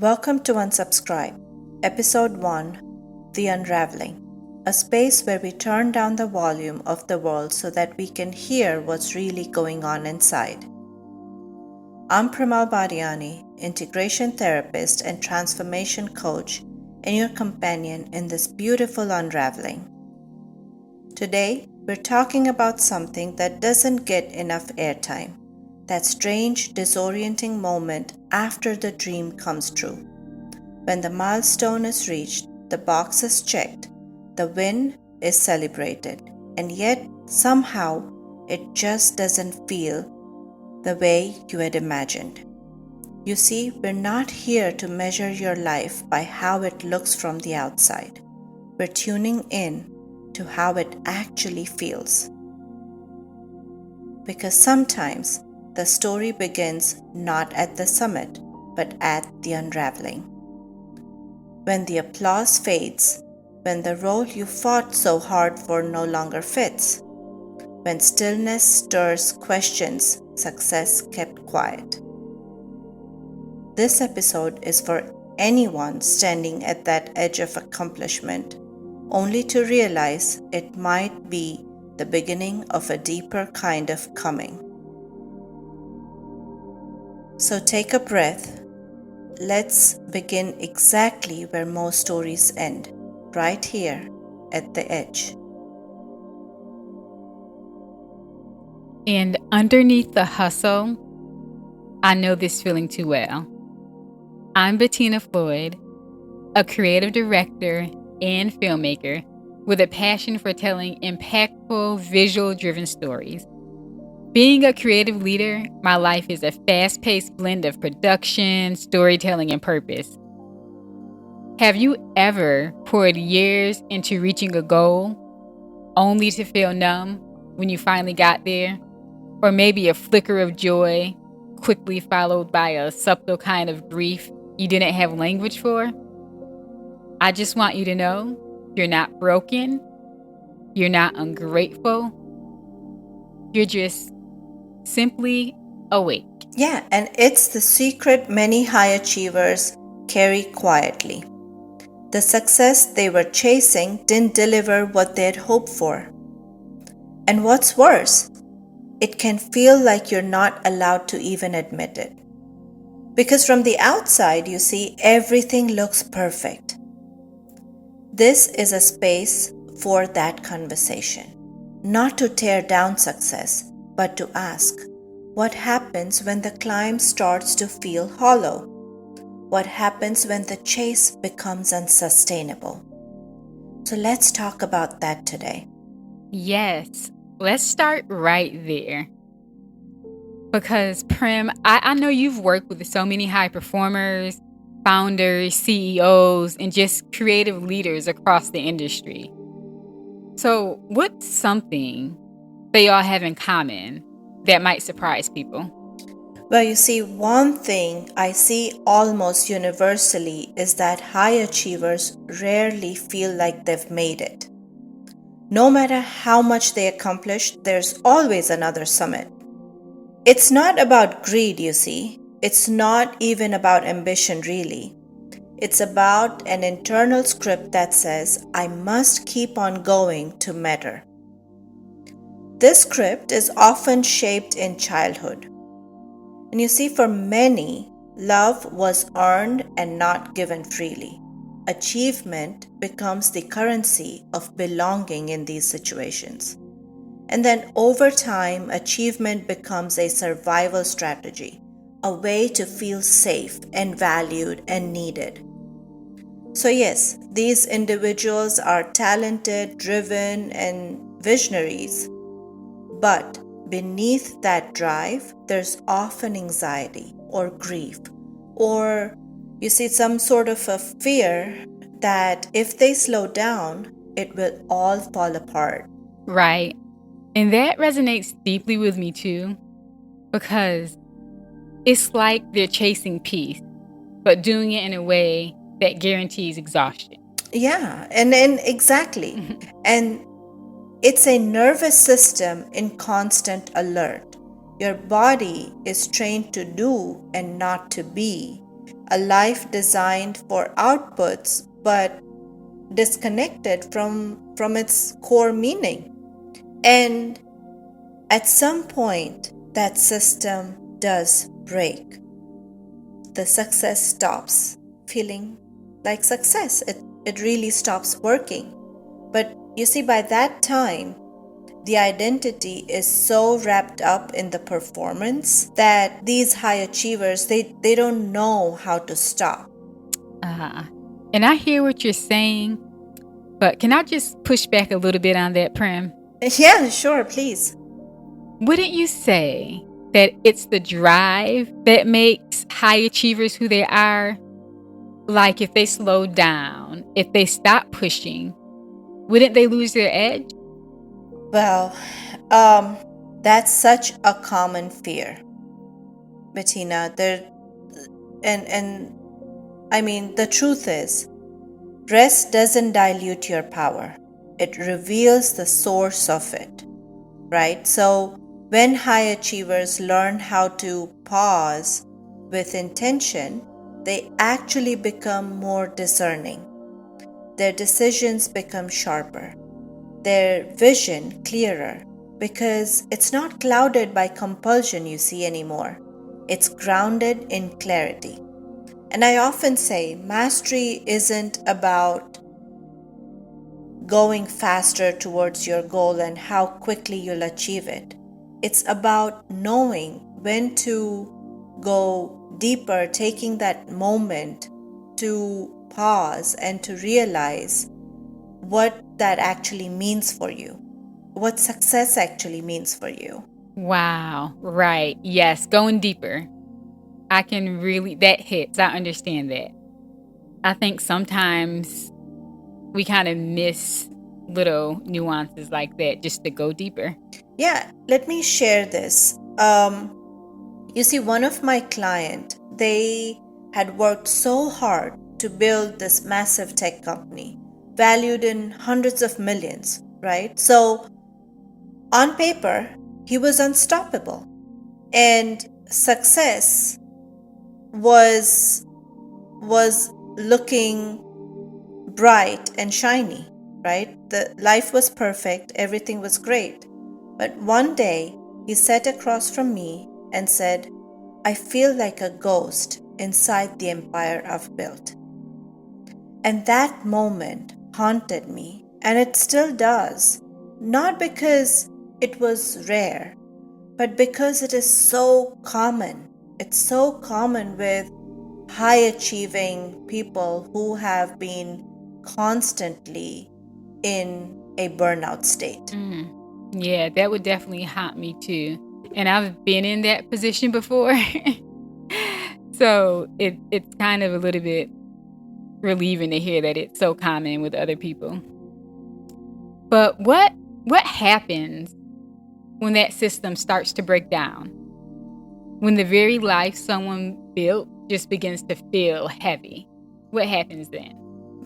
Welcome to Unsubscribe, Episode 1, The Unraveling, a space where we turn down the volume of the world so that we can hear what's really going on inside. I'm Premal Badiani, integration therapist and transformation coach, and your companion in this beautiful unraveling. Today, we're talking about something that doesn't get enough airtime. That strange, disorienting moment after the dream comes true. When the milestone is reached, the box is checked, the win is celebrated, and yet somehow it just doesn't feel the way you had imagined. You see, we're not here to measure your life by how it looks from the outside. We're tuning in to how it actually feels. Because sometimes the story begins not at the summit, but at the unraveling. When the applause fades, when the role you fought so hard for no longer fits, when stillness stirs questions success kept quiet. This episode is for anyone standing at that edge of accomplishment, only to realize it might be the beginning of a deeper kind of coming. So take a breath. Let's begin exactly where most stories end, right here at the edge. And underneath the hustle, I know this feeling too well. I'm Bettina Floyd, a creative director and filmmaker with a passion for telling impactful, visual-driven stories. Being a creative leader, my life is a fast-paced blend of production, storytelling, and purpose. Have you ever poured years into reaching a goal, only to feel numb when you finally got there? Or maybe a flicker of joy, quickly followed by a subtle kind of grief you didn't have language for? I just want you to know you're not broken, you're not ungrateful, you're just simply awake. Yeah, and it's the secret many high achievers carry quietly. The success they were chasing didn't deliver what they had hoped for. And what's worse, it can feel like you're not allowed to even admit it. Because from the outside, you see, everything looks perfect. This is a space for that conversation. Not to tear down success, but to ask, what happens when the climb starts to feel hollow? What happens when the chase becomes unsustainable? So let's talk about that today. Yes, let's start right there. Because, Prem, I know you've worked with so many high performers, founders, CEOs, and just creative leaders across the industry. So, what's something they all have in common that might surprise people? Well, you see, one thing I see almost universally is that high achievers rarely feel like they've made it. No matter how much they accomplish, there's always another summit. It's not about greed, you see. It's not even about ambition, really. It's about an internal script that says, I must keep on going to matter. This script is often shaped in childhood. And you see, for many, love was earned and not given freely. Achievement becomes the currency of belonging in these situations. And then over time, achievement becomes a survival strategy, a way to feel safe and valued and needed. So yes, these individuals are talented, driven, and visionaries. But beneath that drive, there's often anxiety or grief, or you see some sort of a fear that if they slow down, it will all fall apart. Right. And that resonates deeply with me too, because it's like they're chasing peace, but doing it in a way that guarantees exhaustion. Yeah, and exactly. And it's a nervous system in constant alert. Your body is trained to do and not to be. a life designed for outputs but disconnected from its core meaning. And at some point, that system does break. The success stops feeling like success. It really stops working. But you see, by that time, the identity is so wrapped up in the performance that these high achievers, they don't know how to stop. And I hear what you're saying, but can I just push back a little bit on that, Prem? Yeah, sure, please. Wouldn't you say that it's the drive that makes high achievers who they are? Like if they slow down, if they stop pushing, wouldn't they lose their edge? Well, that's such a common fear, Bettina. And I mean, the truth is, rest doesn't dilute your power. It reveals the source of it, right? So when high achievers learn how to pause with intention, they actually become more discerning. Their decisions become sharper, their vision clearer, because it's not clouded by compulsion, you see, anymore. It's grounded in clarity. And I often say mastery isn't about going faster towards your goal and how quickly you'll achieve it. It's about knowing when to go deeper, taking that moment to pause and to realize what that actually means for you, what success actually means for you. Wow, right. Yes, going deeper. I can really, that hits. I understand that. I think sometimes we kind of miss little nuances like that just to go deeper. Yeah, let me share this. You see, one of my client, they had worked so hard to build this massive tech company, valued in hundreds of millions, right? So on paper, he was unstoppable. And success was looking bright and shiny, right? The life was perfect, everything was great. But one day, he sat across from me and said, "I feel like a ghost inside the empire I've built." And that moment haunted me, and it still does. Not because it was rare, but because it is so common. It's so common with high achieving people who have been constantly in a burnout state. Yeah, that would definitely haunt me too. And I've been in that position before. So it's kind of a little bit relieving to hear that it's so common with other people. But what happens when that system starts to break down? When the very life someone built just begins to feel heavy? What happens then?